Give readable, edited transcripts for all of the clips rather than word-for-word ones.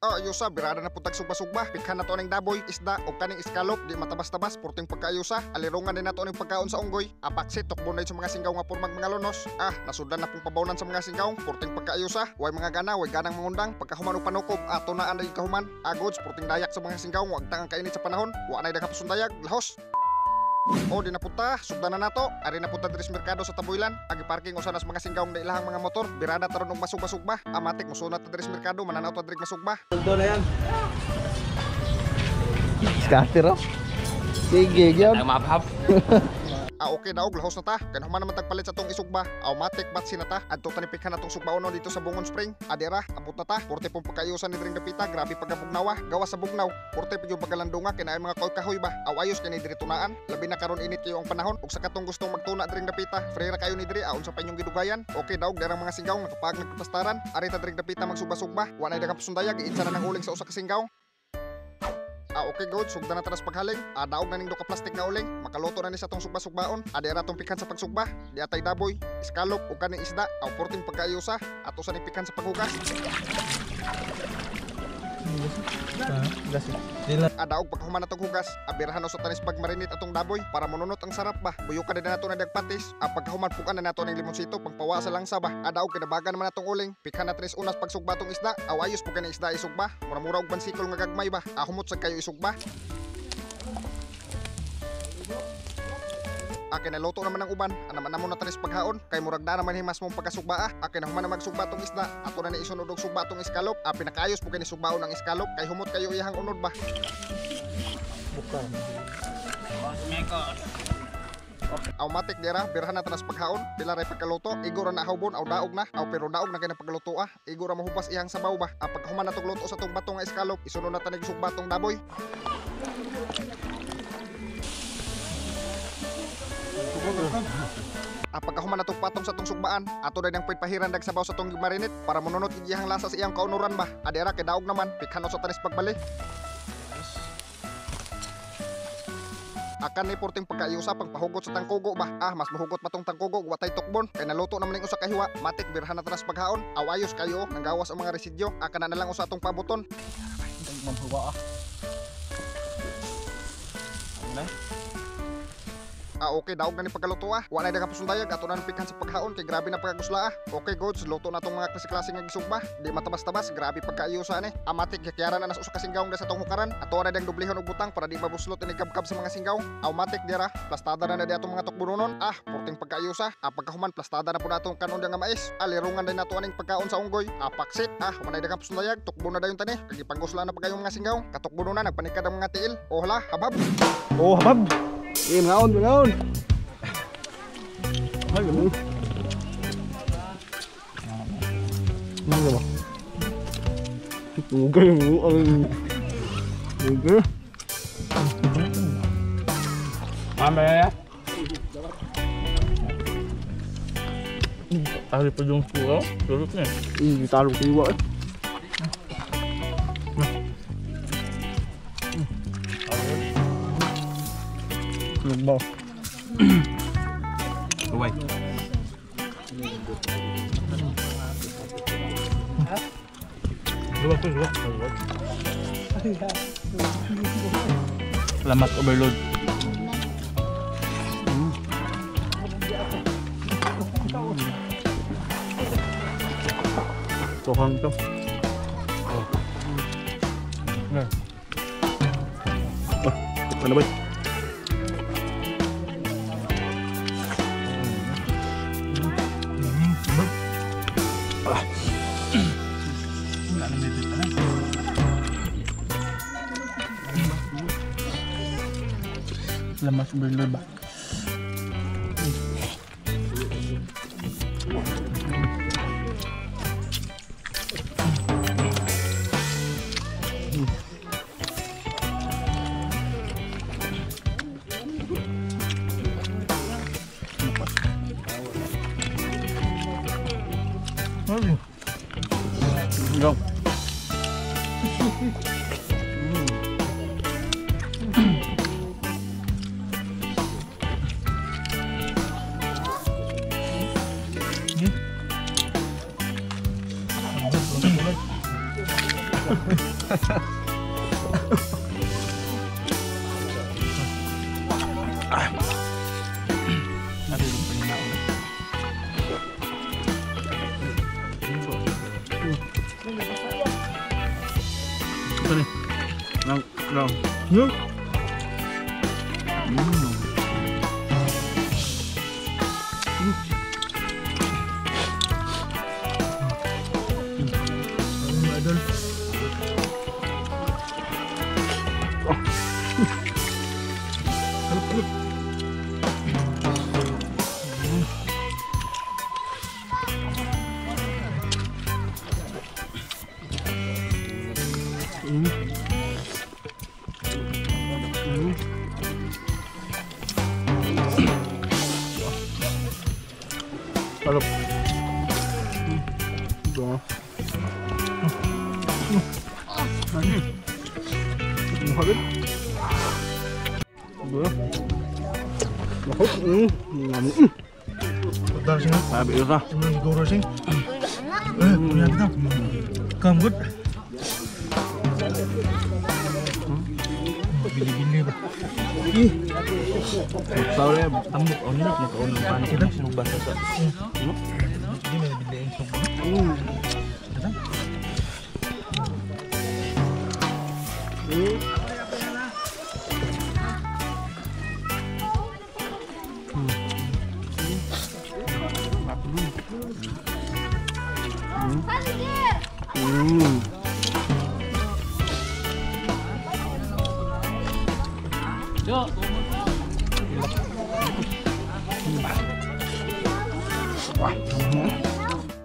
Ayusa, birada na putag sugba-sugba. Pikhan na to ning daboy, isda o kaning iskalop, di matabas-tabas, purting pagkaayusa. Alirungan din na to ning pagkaon sa unggoy. Apaksit, tukbo na sa mga singgaw nga purmag mga lunos. Nasudan na pong pabawnan sa mga singgaw, purting pagkaayusa. Way mga gana, way ganang mangundang. Pagkahuman o panukob, tunaan na yung kahuman. Agods, purting dayak sa mga singgaw, wag tangang kainit sa panahon. Wa na yung kapusundayag, lahos. Di napunta, sugdan na nato. Ari napunta diri sa merkado sa Taboylan. Agi parking usa nas mga singgaw na ilahang mga motor. Birada taron og masugba-sugba. Amatik musunat ta diri sa merkado, mananaw ta diri masugba. Ito na yan. Scatter oh. Sige, yun. Ang mapap. Okay daog, lahos na ta. Kaya naman naman tagpalit sa tong isugba. Matik batsi na ta. Adto tanipikhan na tong sugbaono dito sa Bungon Spring. Adira, abot na ta. Porte pong pagkayusan ni Dring Dapita. Grabe pagkabugnawa. Gawa sa bugnaw. Porte pa yung pagkalandunga. Kinaay mga kahoy ba. Ayos kay ni diri tunaan. Labi na karon init kayo ang panahon. Ug sa katong gustong magtuna Dring Dapita. Frera kayo ni diri. Aon sa panyong gidugayan. Okay daog, darang mga singgaw. Nakapag nagpastaran. Ari ta Dring Dapita magsugba-sugba. Wa na daghang pasundayag. Iinsa na ng uling sa usa ka singgaw. Okay good, sugda na tanas paghaling. Daog na ning do ka plastic na uling. Makaluto na ni sa tong sugba-sugbaon. Adira tong pikhan sa pagsugba. Di atay daboy, iskalop o kaning isda. Porting pagkaayusa. Ato sa ning pikhan sa paghugas. Daog pagkahuman na tong hugas. Abirahan sa tanis pagmarinit atong daboy para monunot ang sarap ba. Buyo ka din na nato na dagpatis. Pagkahuman pukan na nato ning limonsito pangpawa sa langsa ba. Daog kinabagan naman natong uling. Pikhan na tanis unas pagsugba tong isda. Ayos po kaning isda isugba. Mura-mura og bansikol nga gagmay ba. Humot sa kayo isugba. Naluto naman ang uban. Anaman na mo na tanis paghaon. Kay murag na naman himas mong pagkasugba. Na human na magsugba tong isda. Ato na isunod og sugba tong iskalop. Pinakaayos po kani sugbaon ang iskalop. Kay humot kayo iyahang unod ba. Bukan. Matik dira, birhan na tanas paghaon. Pila ray pagkaluto. Igura na hawbon aw daog na. Pero daog na kay pagluto Igura mahupas iyang sabaw ba. Pagkahuman na tong luto sa tong batong nga iskalop. Isunod na tanig sugba tong daboy. Pagkahuman na tong patong sa tong sugbaan, ato na nang pahiran dag sabaw sa tong marinit para monunot iyang lasa sa iyang kaunuran ba. Adira kay daog naman, pikhan sa tanis pagbali. Akan ni porting pagkaayusa pang pahugot sa tangkugo ba. Mas mahugot pa tong tangkugo watay tukbon. Kay naluto naman ning usa ka hiwa, matik birhan na tanas paghaon. Ayos kayo, nanggawas ang mga residyo. Akan na lang usa tong pabuton. Mamhuwa Okay, daog na ni pagkaluto Wala na daghang pasundayag, ato na pikhan sa paghaon kay grabe na pagkagusla Okay, goods, luto na tong mga klase-klase nga gisugba. Di matabas-tabas, grabe pagkaayusa ni. Amatik yakyaran na nas usa ka singgaw sa tong hukaran. Ato na dang dublihon og butang para di mabuslot ni kabkab sa mga singgaw. Matik dira, plastada na di atong mga tukbunonon. Porting pagkaayusa. Pagkahuman plastada na po natong kanon nga mais. Alirungan din nato aning pagkaon sa unggoy. Paksit, wala daghang pasundayag, tukbo na dayon tani. Kay panggusla na pagayong mga singgaw. Katukbo na nagpanikad ang mga tiil. Hala, habab. Habab. Ngaon. Ay, ano? Ano ba? Tugay mo ang... Tugay. Mamaya. Tali pa yung suwa. Tulot na eh. Talo siwa eh. Lugbaw. Uway. Luwag. Salamat overload. Tuhang to. Ano ba? Salamat overload ba? Go. Ito nih. Lang. Yun. Idol. Sarap. Ito. Ang hagit. Ito. Mahot. Betul sih. Sabi ka. Siguro sih. Punya kita. Kambut. Bili-bili ba? Soalnya tambok on ini makaon ng panik kita sinubas sa. Hindi may biliin sa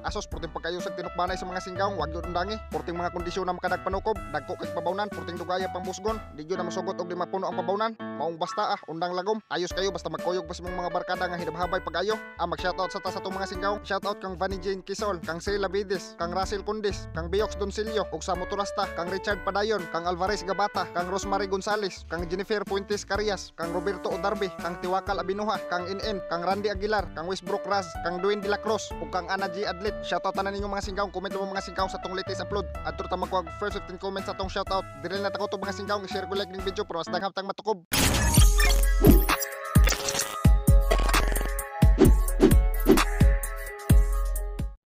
Asos porting pagkayusag tinukbanay sa mga singgaw, wag yun undangi. Porting mga kondisyon na makadag panukob, dagko kay pabawnan, porting dugaya pang musgon. Di yun na masugot og di mapuno ang pabawnan. Maong basta undang lagom. Ayos kayo basta magkuyog pa sa mga barkada nga hinabhabay pagayo. Mag shoutout sa ta sa mga singgaw. Shoutout kang Vanny Jane Quisol, kang Sheila Vides, kang Russell Condis, kang Biox Doncillo, ug sa Motorasta, kang Richard Padayon, kang Alvarez Gabata, kang Rosemary Gonzales, kang Jennifer Fuentes Carias, kang Roberto Odarbe, kang Tiwakal Abinuha, kang NN, kang Randy Aguilar, kang Westbrook Raz, kang Dwayne De La Cruz, ug kang Ana G Adlit. Shoutout na ninyo mga singgaw, comment mo mga singgaw sa tong latest upload. Adto ta magkuha first 15 comments sa tong shoutout. Dili na ta ko to mga singgaw, i-share ko like ning video para mas daghang tang matukob.